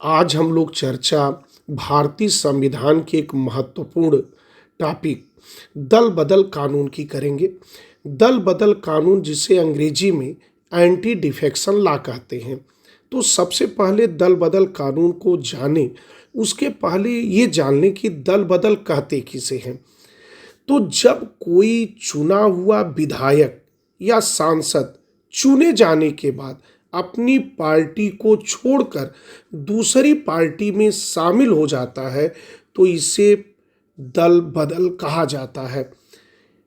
आज हम लोग चर्चा भारतीय संविधान के एक महत्वपूर्ण टॉपिक दल बदल कानून की करेंगे। दल बदल कानून जिसे अंग्रेजी में एंटी डिफेक्शन लॉ कहते हैं। तो सबसे पहले दल बदल कानून को जाने उसके पहले ये जान लें कि दल बदल कहते किसे हैं। तो जब कोई चुना हुआ विधायक या सांसद चुने जाने के बाद अपनी पार्टी को छोड़कर दूसरी पार्टी में शामिल हो जाता है तो इसे दल बदल कहा जाता है।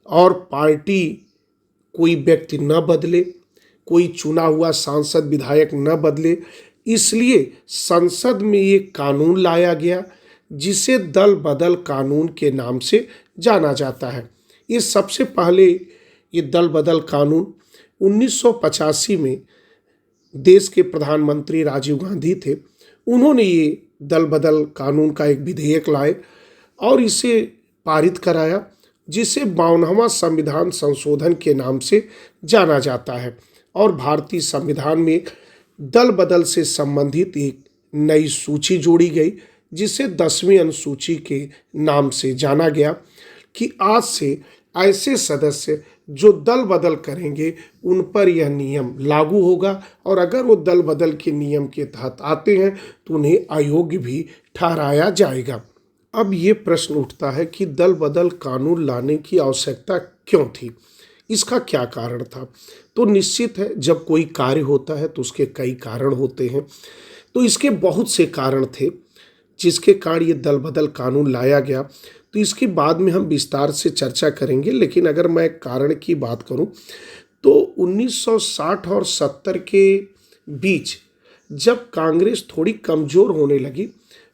और पार्टी कोई व्यक्ति न बदले, कोई चुना हुआ सांसद विधायक न बदले, इसलिए संसद में ये कानून लाया गया जिसे दल बदल कानून के नाम से जाना जाता है। ये सबसे पहले ये दल बदल कानून 1985 में देश के प्रधानमंत्री राजीव गांधी थे। उन्होंने ये दल बदल कानून का एक विधेयक लाए और इसे पारित कराया जिसे 52वां संविधान संशोधन के नाम से जाना जाता है। और भारतीय संविधान में दल बदल से संबंधित एक नई सूची जोड़ी गई जिसे 10वीं अनुसूची के नाम से जाना गया कि आज से ऐसे सदस्य जो दल बदल करेंगे उन पर यह नियम लागू होगा और अगर वो दल बदल के नियम के तहत आते हैं तो उन्हें अयोग्य भी ठहराया जाएगा। अब ये प्रश्न उठता है कि दल बदल कानून लाने की आवश्यकता क्यों थी, इसका क्या कारण था। तो निश्चित है जब कोई कार्य होता है तो उसके कई कारण होते हैं। तो इसके बहुत से कारण थे जिसके कारण ये दल बदल कानून लाया गया। तो इसके बाद में हम विस्तार से चर्चा करेंगे, लेकिन अगर मैं कारण की बात करूं तो 1960 और 70 के बीच जब कांग्रेस थोड़ी कमज़ोर होने लगी,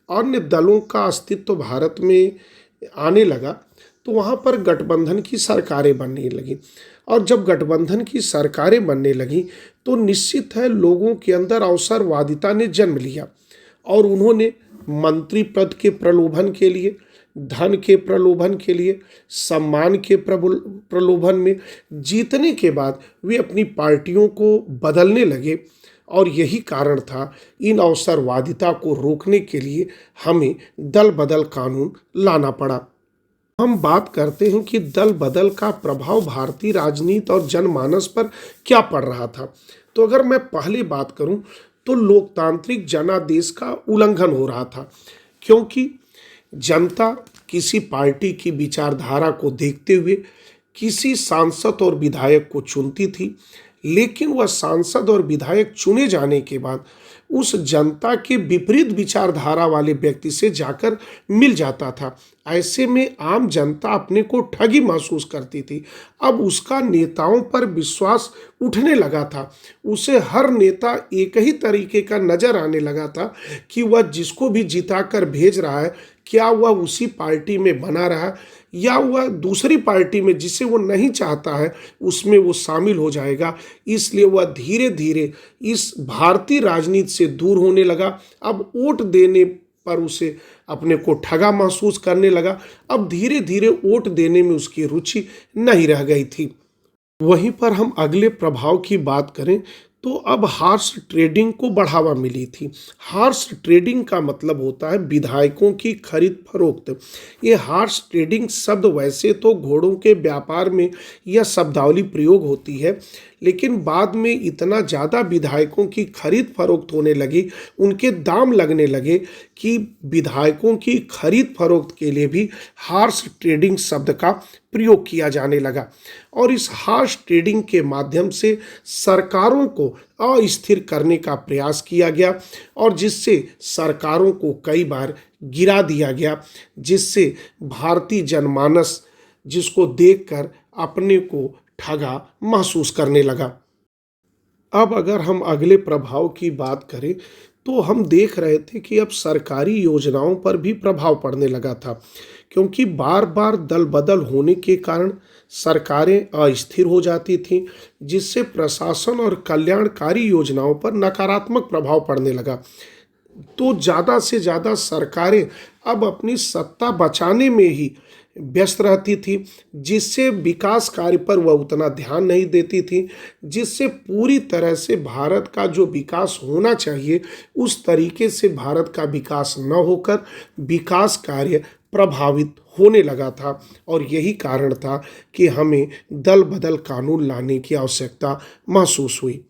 अन्य दलों का अस्तित्व भारत में आने लगा, तो वहाँ पर गठबंधन की सरकारें बनने लगी। और जब गठबंधन की सरकारें बनने लगी तो निश्चित है लोगों के अंदर अवसरवादिता ने जन्म लिया और उन्होंने मंत्री पद के प्रलोभन के लिए, धन के प्रलोभन के लिए, सम्मान के प्रलोभन में जीतने के बाद वे अपनी पार्टियों को बदलने लगे। और यही कारण था इन अवसरवादिता को रोकने के लिए हमें दल बदल कानून लाना पड़ा। हम बात करते हैं कि दल बदल का प्रभाव भारतीय राजनीति और जनमानस पर क्या पड़ रहा था। तो अगर मैं पहले बात करूं तो लोकतांत्रिक जनादेश का उल्लंघन हो रहा था, क्योंकि जनता किसी पार्टी की विचारधारा को देखते हुए किसी सांसद और विधायक को चुनती थी, लेकिन वह सांसद और विधायक चुने जाने के बाद उस जनता के विपरीत विचारधारा वाले व्यक्ति से जाकर मिल जाता था। ऐसे में आम जनता अपने को ठगी महसूस करती थी। अब उसका नेताओं पर विश्वास उठने लगा था। उसे हर नेता एक ही तरीके का नजर आने लगा था कि वह जिसको भी जिताकर भेज रहा है, क्या वह उसी पार्टी में बना रहा या वह दूसरी पार्टी में जिसे वो नहीं चाहता है उसमें वो शामिल हो जाएगा। इसलिए वह धीरे धीरे इस भारतीय राजनीति से दूर होने लगा। अब वोट देने पर उसे अपने को ठगा महसूस करने लगा। अब धीरे धीरे वोट देने में उसकी रुचि नहीं रह गई थी। वहीं पर हम अगले प्रभाव की बात करें तो अब हॉर्स ट्रेडिंग को बढ़ावा मिली थी। हॉर्स ट्रेडिंग का मतलब होता है विधायकों की खरीद फरोख्त। ये हॉर्स ट्रेडिंग शब्द वैसे तो घोड़ों के व्यापार में यह शब्दावली प्रयोग होती है, लेकिन बाद में इतना ज़्यादा विधायकों की खरीद फरोख्त होने लगी, उनके दाम लगने लगे कि विधायकों की खरीद फरोख्त के लिए भी हॉर्स ट्रेडिंग शब्द का प्रयोग किया जाने लगा। और इस हॉर्स ट्रेडिंग के माध्यम से सरकारों को अस्थिर करने का प्रयास किया गया और जिससे सरकारों को कई बार गिरा दिया गया, जिससे भारतीय जनमानस जिसको देखकर अपने को ठगा महसूस करने लगा। अब अगर हम अगले प्रभाव की बात करें तो हम देख रहे थे कि अब सरकारी योजनाओं पर भी प्रभाव पड़ने लगा था, क्योंकि बार बार दल बदल होने के कारण सरकारें अस्थिर हो जाती थीं, जिससे प्रशासन और कल्याणकारी योजनाओं पर नकारात्मक प्रभाव पड़ने लगा। तो ज़्यादा से ज़्यादा सरकारें अब अपनी सत्ता बचाने में ही व्यस्त रहती थी, जिससे विकास कार्य पर वह उतना ध्यान नहीं देती थी, जिससे पूरी तरह से भारत का जो विकास होना चाहिए उस तरीके से भारत का विकास न होकर विकास कार्य प्रभावित होने लगा था। और यही कारण था कि हमें दल बदल कानून लाने की आवश्यकता महसूस हुई।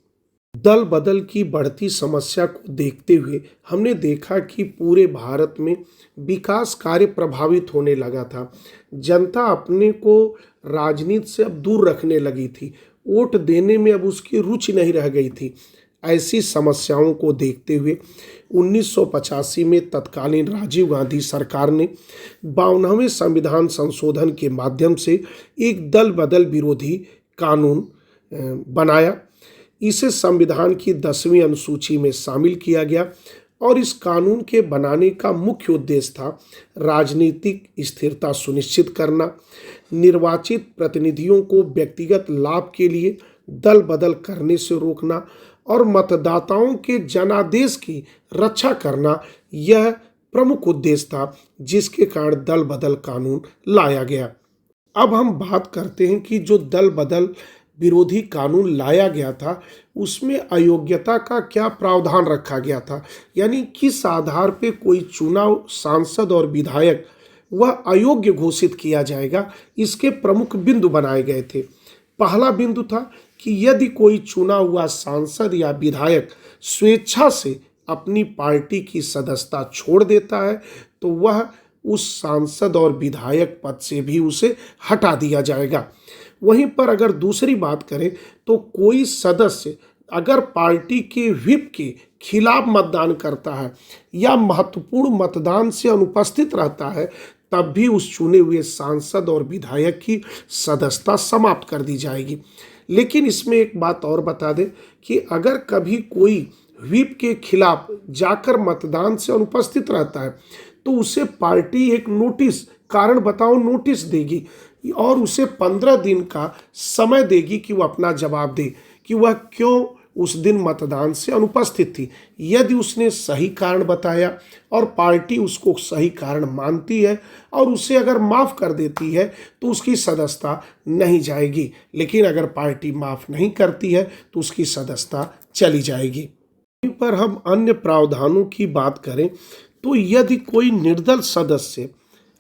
दल बदल की बढ़ती समस्या को देखते हुए हमने देखा कि पूरे भारत में विकास कार्य प्रभावित होने लगा था। जनता अपने को राजनीति से अब दूर रखने लगी थी, वोट देने में अब उसकी रुचि नहीं रह गई थी। ऐसी समस्याओं को देखते हुए 1985 में तत्कालीन राजीव गांधी सरकार ने 52वें संविधान संशोधन के माध्यम से एक दल बदल विरोधी कानून बनाया। इसे संविधान की 10वीं अनुसूची में शामिल किया गया और इस कानून के बनाने का मुख्य उद्देश्य था राजनीतिक स्थिरता सुनिश्चित करना, निर्वाचित प्रतिनिधियों को व्यक्तिगत लाभ के लिए दल बदल करने से रोकना और मतदाताओं के जनादेश की रक्षा करना। यह प्रमुख उद्देश्य था जिसके कारण दल बदल कानून लाया गया। अब हम बात करते हैं कि जो दल बदल विरोधी कानून लाया गया था उसमें अयोग्यता का क्या प्रावधान रखा गया था, यानी किस आधार पे कोई चुनाव सांसद और विधायक वह अयोग्य घोषित किया जाएगा, इसके प्रमुख बिंदु बनाए गए थे। पहला बिंदु था कि यदि कोई चुना हुआ सांसद या विधायक स्वेच्छा से अपनी पार्टी की सदस्यता छोड़ देता है तो वह उस सांसद और विधायक पद से भी उसे हटा दिया जाएगा। वहीं पर अगर दूसरी बात करें तो कोई सदस्य अगर पार्टी के व्हिप के खिलाफ मतदान करता है या महत्वपूर्ण मतदान से अनुपस्थित रहता है तब भी उस चुने हुए सांसद और विधायक की सदस्यता समाप्त कर दी जाएगी। लेकिन इसमें एक बात और बता दें कि अगर कभी कोई व्हिप के खिलाफ जाकर मतदान से अनुपस्थित रहता है तो उसे पार्टी एक नोटिस, कारण बताओ नोटिस देगी और उसे 15 दिन का समय देगी कि वह अपना जवाब दे कि वह क्यों उस दिन मतदान से अनुपस्थित थी। यदि उसने सही कारण बताया और पार्टी उसको सही कारण मानती है और उसे अगर माफ़ कर देती है तो उसकी सदस्यता नहीं जाएगी, लेकिन अगर पार्टी माफ़ नहीं करती है तो उसकी सदस्यता चली जाएगी। वहीं पर हम अन्य प्रावधानों की बात करें तो यदि कोई निर्दल सदस्य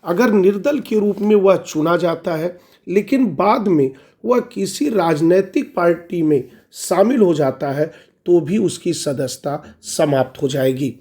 अगर निर्दल के रूप में वह चुना जाता है लेकिन बाद में वह किसी राजनीतिक पार्टी में शामिल हो जाता है तो भी उसकी सदस्यता समाप्त हो जाएगी।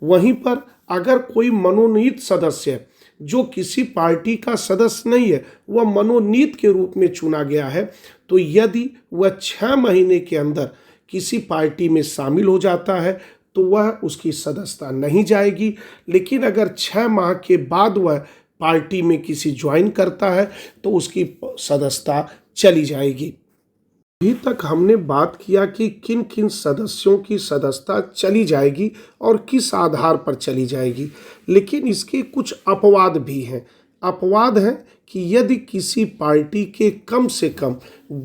वहीं पर अगर कोई मनोनीत सदस्य जो किसी पार्टी का सदस्य नहीं है वह मनोनीत के रूप में चुना गया है तो यदि वह 6 महीने के अंदर किसी पार्टी में शामिल हो जाता है तो वह उसकी सदस्यता नहीं जाएगी, लेकिन अगर 6 माह के बाद वह पार्टी में किसी ज्वाइन करता है तो उसकी सदस्यता चली जाएगी। अभी तक हमने बात किया कि किन किन सदस्यों की सदस्यता चली जाएगी और किस आधार पर चली जाएगी, लेकिन इसके कुछ अपवाद भी हैं। अपवाद है कि यदि किसी पार्टी के कम से कम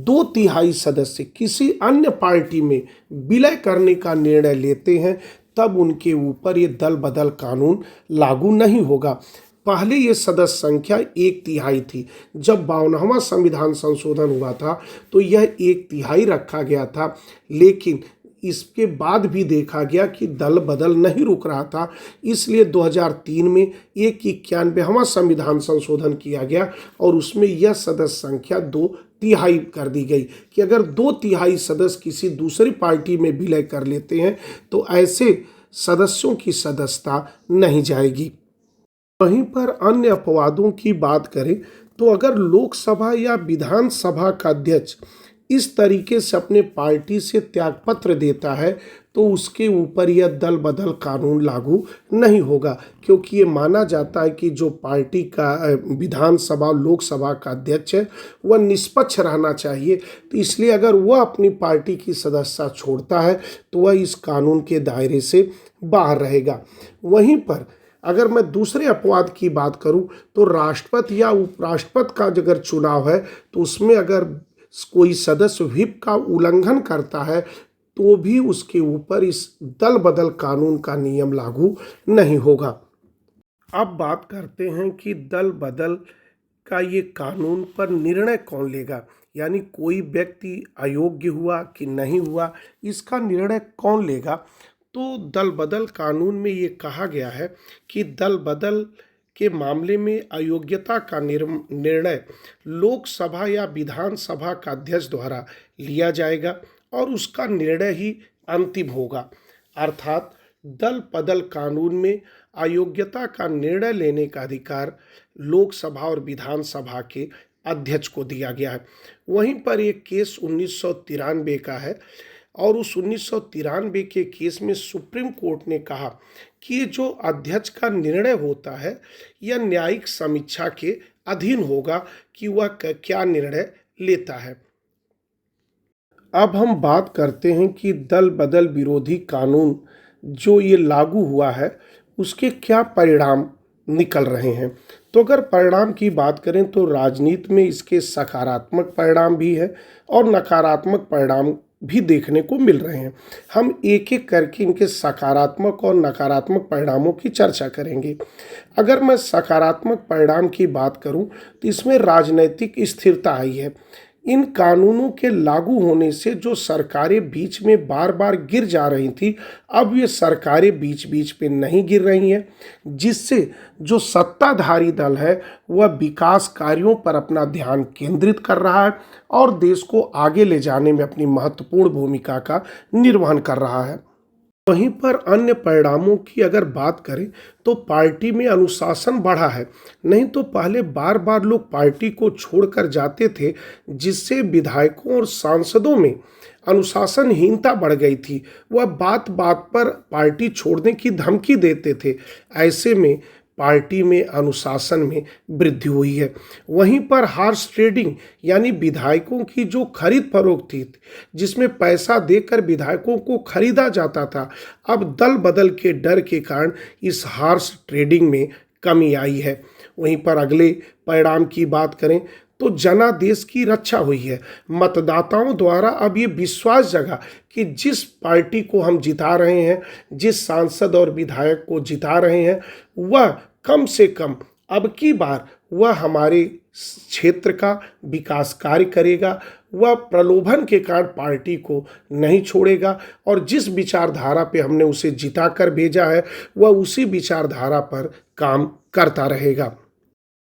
2/3 सदस्य किसी अन्य पार्टी में विलय करने का निर्णय लेते हैं तब उनके ऊपर ये दल बदल कानून लागू नहीं होगा। पहले ये सदस्य संख्या 1/3 थी। जब 52वां संविधान संशोधन हुआ था तो यह 1/3 रखा गया था, लेकिन इसके बाद भी देखा गया कि दल बदल नहीं रुक रहा था, इसलिए 2003 में एक 91वां संविधान संशोधन किया गया और उसमें यह सदस्य संख्या 2/3 कर दी गई कि अगर 2/3 सदस्य किसी दूसरी पार्टी में विलय कर लेते हैं तो ऐसे सदस्यों की सदस्यता नहीं जाएगी। वहीं पर अन्य अपवादों की बात करें तो अगर लोकसभा या विधानसभा का अध्यक्ष इस तरीके से अपने पार्टी से त्यागपत्र देता है तो उसके ऊपर यह दल बदल कानून लागू नहीं होगा, क्योंकि ये माना जाता है कि जो पार्टी का विधानसभा लोकसभा का अध्यक्ष है वह निष्पक्ष रहना चाहिए, तो इसलिए अगर वह अपनी पार्टी की सदस्यता छोड़ता है तो वह इस कानून के दायरे से बाहर रहेगा। वहीं पर अगर मैं दूसरे अपवाद की बात करूं तो राष्ट्रपति या उपराष्ट्रपति का अगर चुनाव है तो उसमें अगर कोई सदस्य व्हिप का उल्लंघन करता है तो भी उसके ऊपर इस दल बदल कानून का नियम लागू नहीं होगा। अब बात करते हैं कि दल बदल का ये कानून पर निर्णय कौन लेगा, यानी कोई व्यक्ति अयोग्य हुआ कि नहीं हुआ, इसका निर्णय कौन लेगा। तो दल बदल कानून में ये कहा गया है कि दल बदल के मामले में अयोग्यता का निर्णय लोकसभा या विधानसभा का अध्यक्ष द्वारा लिया जाएगा और उसका निर्णय ही अंतिम होगा। अर्थात दल बदल कानून में अयोग्यता का निर्णय लेने का अधिकार लोकसभा और विधानसभा के अध्यक्ष को दिया गया है। वहीं पर एक केस 1993 का है और उस 1993 के केस में सुप्रीम कोर्ट ने कहा कि ये जो अध्यक्ष का निर्णय होता है यह न्यायिक समीक्षा के अधीन होगा कि वह क्या निर्णय लेता है। अब हम बात करते हैं कि दल बदल विरोधी कानून जो ये लागू हुआ है उसके क्या परिणाम निकल रहे हैं। तो अगर परिणाम की बात करें तो राजनीति में इसके सकारात्मक परिणाम भी है और नकारात्मक परिणाम भी देखने को मिल रहे हैं। हम एक एक करके इनके सकारात्मक और नकारात्मक परिणामों की चर्चा करेंगे। अगर मैं सकारात्मक परिणाम की बात करूं तो इसमें राजनीतिक स्थिरता आई है। इन कानूनों के लागू होने से जो सरकारें बीच में बार बार गिर जा रही थी, अब ये सरकारें बीच बीच पे नहीं गिर रही हैं, जिससे जो सत्ताधारी दल है वह विकास कार्यों पर अपना ध्यान केंद्रित कर रहा है और देश को आगे ले जाने में अपनी महत्वपूर्ण भूमिका का निर्वहन कर रहा है। वहीं पर अन्य परिणामों की अगर बात करें तो पार्टी में अनुशासन बढ़ा है। नहीं तो पहले बार बार लोग पार्टी को छोड़कर जाते थे, जिससे विधायकों और सांसदों में अनुशासनहीनता बढ़ गई थी। वह बात बात पर पार्टी छोड़ने की धमकी देते थे। ऐसे में पार्टी में अनुशासन में वृद्धि हुई है। वहीं पर हॉर्स ट्रेडिंग यानी विधायकों की जो खरीद फरोख्त थी, जिसमें पैसा देकर विधायकों को खरीदा जाता था, अब दल बदल के डर के कारण इस हॉर्स ट्रेडिंग में कमी आई है। वहीं पर अगले परिणाम की बात करें तो जनादेश की रक्षा हुई है। मतदाताओं द्वारा अब ये विश्वास जगा कि जिस पार्टी को हम जिता रहे हैं, जिस सांसद और विधायक को जिता रहे हैं, वह कम से कम अब की बार वह हमारे क्षेत्र का विकास कार्य करेगा, वह प्रलोभन के कारण पार्टी को नहीं छोड़ेगा और जिस विचारधारा पे हमने उसे जिता कर भेजा है वह उसी विचारधारा पर काम करता रहेगा।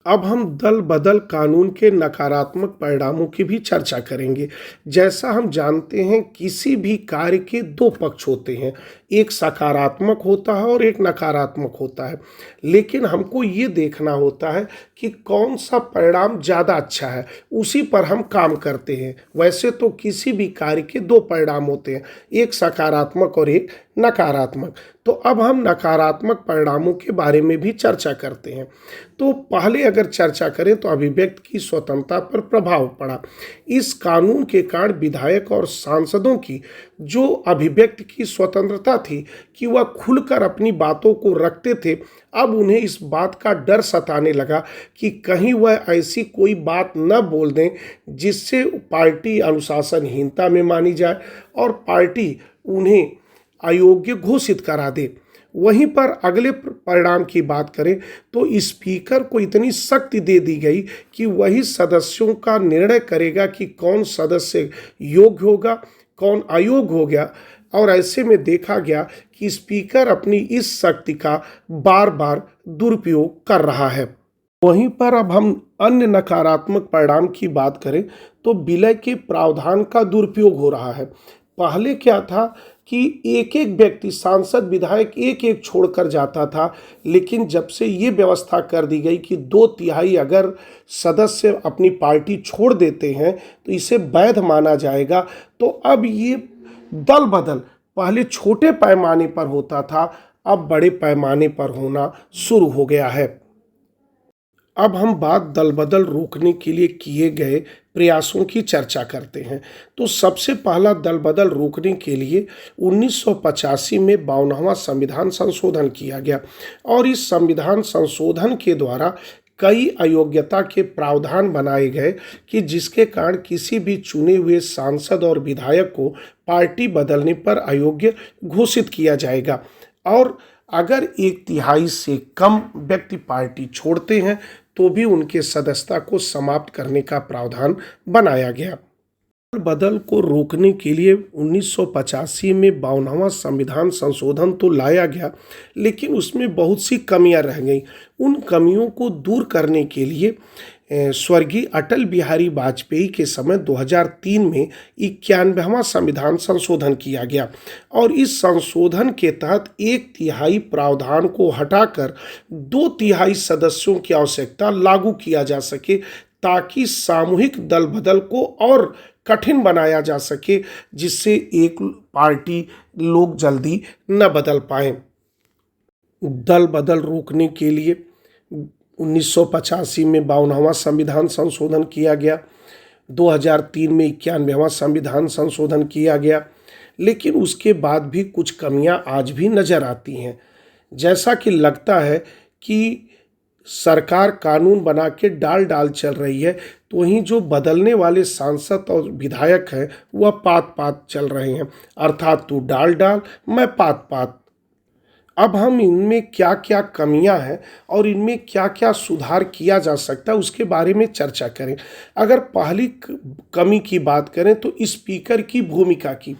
अब हम दल बदल कानून के नकारात्मक परिणामों की भी चर्चा करेंगे। जैसा हम जानते हैं किसी भी कार्य के दो पक्ष होते हैं, एक सकारात्मक होता है और एक नकारात्मक होता है, लेकिन हमको ये देखना होता है कि कौन सा परिणाम ज़्यादा अच्छा है, उसी पर हम काम करते हैं। वैसे तो किसी भी कार्य के दो परिणाम होते हैं, एक सकारात्मक और एक नकारात्मक। तो अब हम नकारात्मक परिणामों के बारे में भी चर्चा करते हैं। तो पहले अगर चर्चा करें तो अभिव्यक्ति की स्वतंत्रता पर प्रभाव पड़ा। इस कानून के कारण विधायक और सांसदों की जो अभिव्यक्ति की स्वतंत्रता थी कि वह खुलकर अपनी बातों को रखते थे, अब उन्हें इस बात का डर सताने लगा कि कहीं वह ऐसी कोई बात न बोल दें जिससे पार्टी अनुशासनहीनता में मानी जाए और पार्टी उन्हें अयोग्य घोषित करा दे। वहीं पर अगले परिणाम की बात करें तो स्पीकर को इतनी शक्ति दे दी गई कि वही सदस्यों का निर्णय करेगा कि कौन सदस्य योग्य होगा, कौन अयोग्य हो गया। और ऐसे में देखा गया कि स्पीकर अपनी इस शक्ति का बार बार दुरुपयोग कर रहा है। वहीं पर अब हम अन्य नकारात्मक परिणाम की बात करें तो विलय के प्रावधान का दुरुपयोग हो रहा है। पहले क्या था कि एक एक व्यक्ति सांसद विधायक एक एक छोड़कर जाता था, लेकिन जब से ये व्यवस्था कर दी गई कि 2/3 अगर सदस्य अपनी पार्टी छोड़ देते हैं तो इसे वैध माना जाएगा। तो अब ये दल बदल पहले छोटे पैमाने पर होता था, अब बड़े पैमाने पर होना शुरू हो गया है। अब हम बात दल बदल रोकने के लिए किए गए प्रयासों की चर्चा करते हैं। तो सबसे पहला दल बदल रोकने के लिए 1985 में 52वां संविधान संशोधन किया गया और इस संविधान संशोधन के द्वारा कई अयोग्यता के प्रावधान बनाए गए कि जिसके कारण किसी भी चुने हुए सांसद और विधायक को पार्टी बदलने पर अयोग्य घोषित किया जाएगा और अगर 1/3 से कम व्यक्ति पार्टी छोड़ते हैं तो भी उनके सदस्यता को समाप्त करने का प्रावधान बनाया गया। बदल को रोकने के लिए 1985 में 52वां संविधान संशोधन तो लाया गया, लेकिन उसमें बहुत सी कमियां रह गईं। उन कमियों को दूर करने के लिए स्वर्गीय अटल बिहारी वाजपेयी के समय 2003 में 91वां संविधान संशोधन किया गया और इस संशोधन के तहत 1/3 प्रावधान को हटाकर 2/3 सदस्यों की आवश्यकता लागू किया जा सके ताकि सामूहिक दल बदल को और कठिन बनाया जा सके, जिससे एक पार्टी लोग जल्दी न बदल पाएं। दल बदल रोकने के लिए 1985 में 52वां संविधान संशोधन किया गया, 2003 में 91वां संविधान संशोधन किया गया, लेकिन उसके बाद भी कुछ कमियां आज भी नज़र आती हैं। जैसा कि लगता है कि सरकार कानून बना के डाल चल रही है, तो वहीं जो बदलने वाले सांसद और विधायक हैं वह पात चल रहे हैं, अर्थात तू डाल मैं पात। अब हम इनमें क्या क्या कमियां हैं और इनमें क्या क्या सुधार किया जा सकता है उसके बारे में चर्चा करें। अगर पहली कमी की बात करें तो स्पीकर की भूमिका की,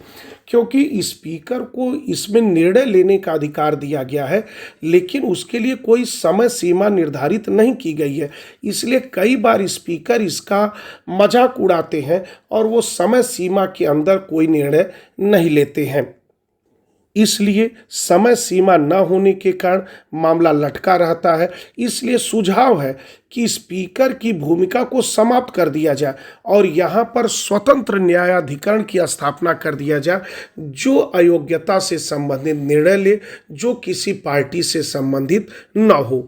क्योंकि स्पीकर को इसमें निर्णय लेने का अधिकार दिया गया है, लेकिन उसके लिए कोई समय सीमा निर्धारित नहीं की गई है। इसलिए कई बार स्पीकर इसका मजाक उड़ाते हैं और वो समय सीमा के अंदर कोई निर्णय नहीं लेते हैं। इसलिए समय सीमा न होने के कारण मामला लटका रहता है। इसलिए सुझाव है कि स्पीकर की भूमिका को समाप्त कर दिया जाए और यहाँ पर स्वतंत्र न्यायाधिकरण की स्थापना कर दिया जाए, जो अयोग्यता से संबंधित निर्णय ले, जो किसी पार्टी से संबंधित न हो।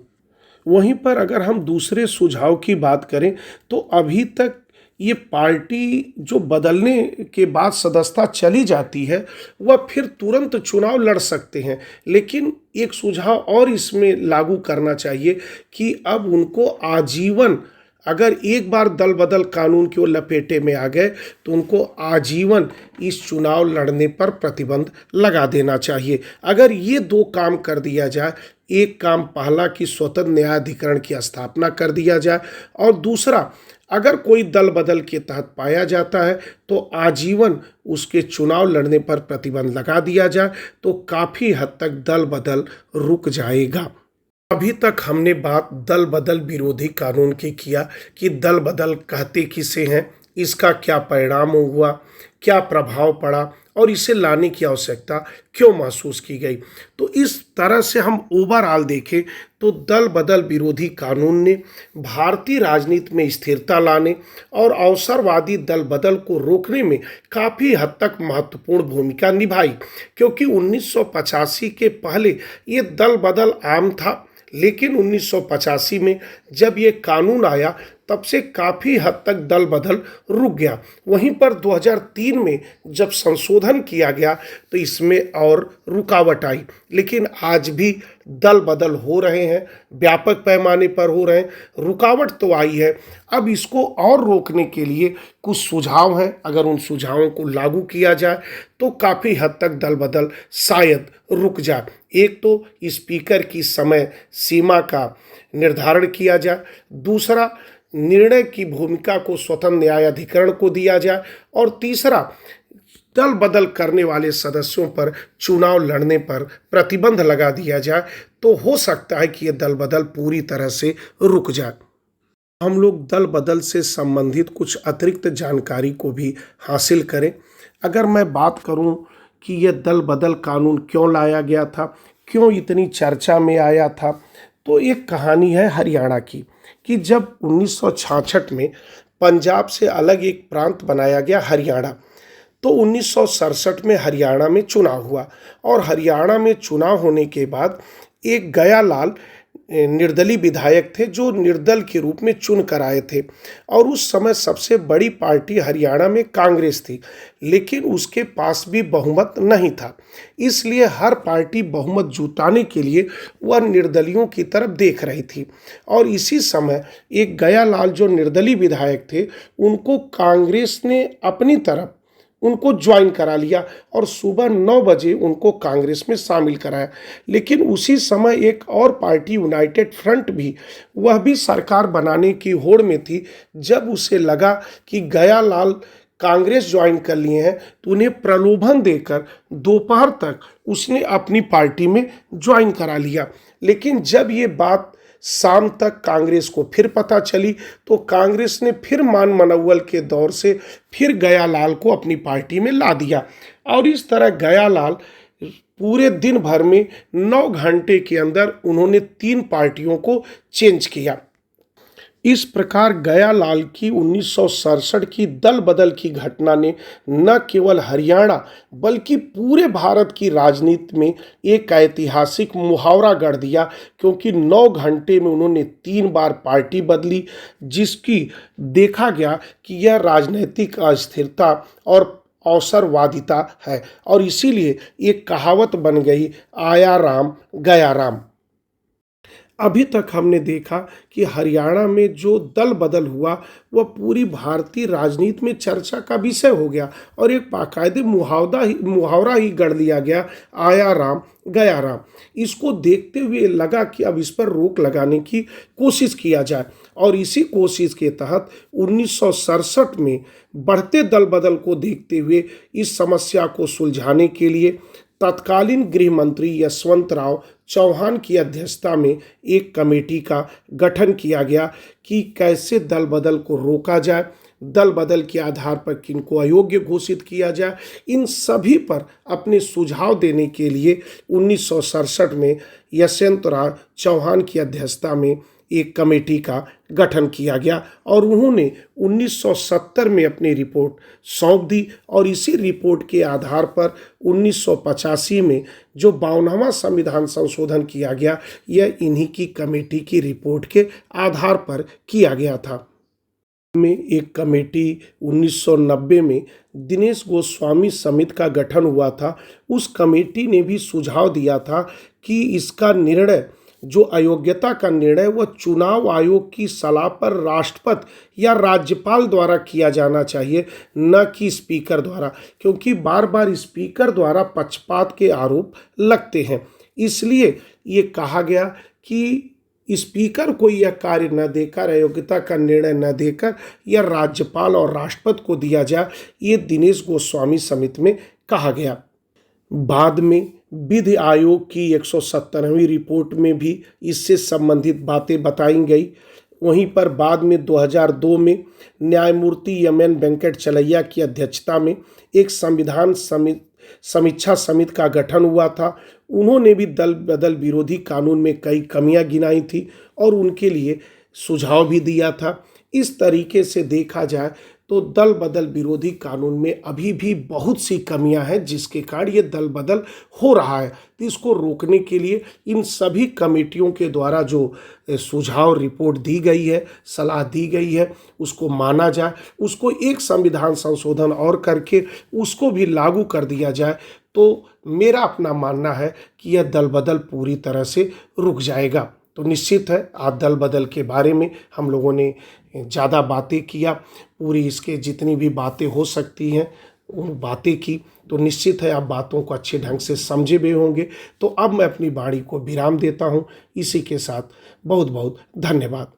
वहीं पर अगर हम दूसरे सुझाव की बात करें तो अभी तक ये पार्टी जो बदलने के बाद सदस्यता चली जाती है वह फिर तुरंत चुनाव लड़ सकते हैं, लेकिन एक सुझाव और इसमें लागू करना चाहिए कि अब उनको आजीवन, अगर एक बार दल बदल कानून के वो लपेटे में आ गए तो उनको आजीवन इस चुनाव लड़ने पर प्रतिबंध लगा देना चाहिए। अगर ये 2 काम कर दिया जाए, एक काम पहला कि स्वतंत्र न्यायाधिकरण की स्थापना कर दिया जाए और दूसरा अगर कोई दल बदल के तहत पाया जाता है तो आजीवन उसके चुनाव लड़ने पर प्रतिबंध लगा दिया जाए, तो काफ़ी हद तक दल बदल रुक जाएगा। अभी तक हमने बात दल बदल विरोधी कानून की किया कि दल बदल कहते किसे हैं, इसका क्या परिणाम हुआ, क्या प्रभाव पड़ा और इसे लाने की आवश्यकता क्यों महसूस की गई। तो इस तरह से हम ओवरऑल देखें तो दल बदल विरोधी कानून ने भारतीय राजनीति में स्थिरता लाने और अवसरवादी दल बदल को रोकने में काफ़ी हद तक महत्वपूर्ण भूमिका निभाई, क्योंकि 1985 के पहले ये दल बदल आम था, लेकिन 1985 में जब ये कानून आया तब से काफ़ी हद तक दल बदल रुक गया। वहीं पर 2003 में जब संशोधन किया गया तो इसमें और रुकावट आई, लेकिन आज भी दल बदल हो रहे हैं, व्यापक पैमाने पर हो रहे हैं। रुकावट तो आई है, अब इसको और रोकने के लिए कुछ सुझाव हैं। अगर उन सुझावों को लागू किया जाए तो काफ़ी हद तक दल बदल शायद रुक जाए। एक तो स्पीकर की समय सीमा का निर्धारण किया जाए, दूसरा निर्णय की भूमिका को स्वतंत्र न्यायाधिकरण को दिया जाए और तीसरा दल बदल करने वाले सदस्यों पर चुनाव लड़ने पर प्रतिबंध लगा दिया जाए, तो हो सकता है कि ये दल बदल पूरी तरह से रुक जाए। हम लोग दल बदल से संबंधित कुछ अतिरिक्त जानकारी को भी हासिल करें। अगर मैं बात करूं कि यह दल बदल कानून क्यों लाया गया था, क्यों इतनी चर्चा में आया था, तो एक कहानी है हरियाणा की कि जब 1966 में पंजाब से अलग एक प्रांत बनाया गया हरियाणा, तो 1967 में हरियाणा में चुनाव हुआ और हरियाणा में चुनाव होने के बाद एक गयालाल निर्दलीय विधायक थे जो निर्दल के रूप में चुन कर आए थे, और उस समय सबसे बड़ी पार्टी हरियाणा में कांग्रेस थी, लेकिन उसके पास भी बहुमत नहीं था। इसलिए हर पार्टी बहुमत जुटाने के लिए वह निर्दलियों की तरफ देख रही थी, और इसी समय एक गयालाल जो निर्दलीय विधायक थे उनको कांग्रेस ने अपनी तरफ उनको ज्वाइन करा लिया और सुबह 9 बजे उनको कांग्रेस में शामिल कराया। लेकिन उसी समय एक और पार्टी यूनाइटेड फ्रंट भी, वह भी सरकार बनाने की होड़ में थी। जब उसे लगा कि गयालाल कांग्रेस ज्वाइन कर लिए हैं तो उन्हें प्रलोभन देकर दोपहर तक उसने अपनी पार्टी में ज्वाइन करा लिया। लेकिन जब ये बात शाम तक कांग्रेस को फिर पता चली तो कांग्रेस ने फिर मान मनौवल के दौर से फिर गयालाल को अपनी पार्टी में ला दिया, और इस तरह गयालाल पूरे दिन भर में 9 घंटे के अंदर उन्होंने 3 पार्टियों को चेंज किया। इस प्रकार गयालाल की 1967 की दल बदल की घटना ने न केवल हरियाणा बल्कि पूरे भारत की राजनीति में एक ऐतिहासिक मुहावरा गढ़ दिया, क्योंकि 9 घंटे में उन्होंने 3 बार पार्टी बदली, जिसकी देखा गया कि यह राजनीतिक अस्थिरता और अवसरवादिता है, और इसीलिए एक कहावत बन गई, आया राम गया राम। अभी तक हमने देखा कि हरियाणा में जो दल बदल हुआ वह पूरी भारतीय राजनीति में चर्चा का विषय हो गया, और एक बाकायदे मुहावरा ही गढ़ लिया गया, आया राम गया राम। इसको देखते हुए लगा कि अब इस पर रोक लगाने की कोशिश किया जाए, और इसी कोशिश के तहत 1967 में बढ़ते दल बदल को देखते हुए इस समस्या को सुलझाने के लिए तत्कालीन गृह मंत्री यशवंत राव चौहान की अध्यक्षता में एक कमेटी का गठन किया गया कि कैसे दल बदल को रोका जाए, दल बदल के आधार पर किनको अयोग्य घोषित किया जाए। इन सभी पर अपने सुझाव देने के लिए 1967 में यशवंत राव चौहान की अध्यक्षता में एक कमेटी का गठन किया गया, और उन्होंने 1970 में अपनी रिपोर्ट सौंप दी, और इसी रिपोर्ट के आधार पर 1985 में जो 52वां संविधान संशोधन किया गया, यह इन्हीं की कमेटी की रिपोर्ट के आधार पर किया गया था। में एक कमेटी 1990 में दिनेश गोस्वामी समिति का गठन हुआ था। उस कमेटी ने भी सुझाव दिया था कि इसका निर्णय, जो अयोग्यता का निर्णय, वह चुनाव आयोग की सलाह पर राष्ट्रपति या राज्यपाल द्वारा किया जाना चाहिए, न कि स्पीकर द्वारा, क्योंकि बार बार स्पीकर द्वारा पक्षपात के आरोप लगते हैं। इसलिए ये कहा गया कि स्पीकर को यह कार्य न देकर, अयोग्यता का निर्णय न देकर, यह राज्यपाल और राष्ट्रपति को दिया जाए, ये दिनेश गोस्वामी समिति में कहा गया। बाद में विधि आयोग की 117वीं रिपोर्ट में भी इससे संबंधित बातें बताई गई। वहीं पर बाद में 2002 में न्यायमूर्ति एम.एन. वेंकटचलैया की अध्यक्षता में एक संविधान समीक्षा समिति का गठन हुआ था। उन्होंने भी दल बदल विरोधी कानून में कई कमियां गिनाई थी और उनके लिए सुझाव भी दिया था। इस तरीके से देखा जाए तो दल बदल विरोधी कानून में अभी भी बहुत सी कमियां हैं, जिसके कारण ये दल बदल हो रहा है। तो इसको रोकने के लिए इन सभी कमेटियों के द्वारा जो सुझाव रिपोर्ट दी गई है, सलाह दी गई है, उसको माना जाए, उसको एक संविधान संशोधन और करके उसको भी लागू कर दिया जाए, तो मेरा अपना मानना है कि यह दल बदल पूरी तरह से रुक जाएगा। तो निश्चित है आज दल बदल के बारे में हम लोगों ने ज़्यादा बातें किया, पूरी इसके जितनी भी बातें हो सकती हैं उन बातें की, तो निश्चित है आप बातों को अच्छे ढंग से समझे भी होंगे। तो अब मैं अपनी वाणी को विराम देता हूँ। इसी के साथ बहुत बहुत धन्यवाद।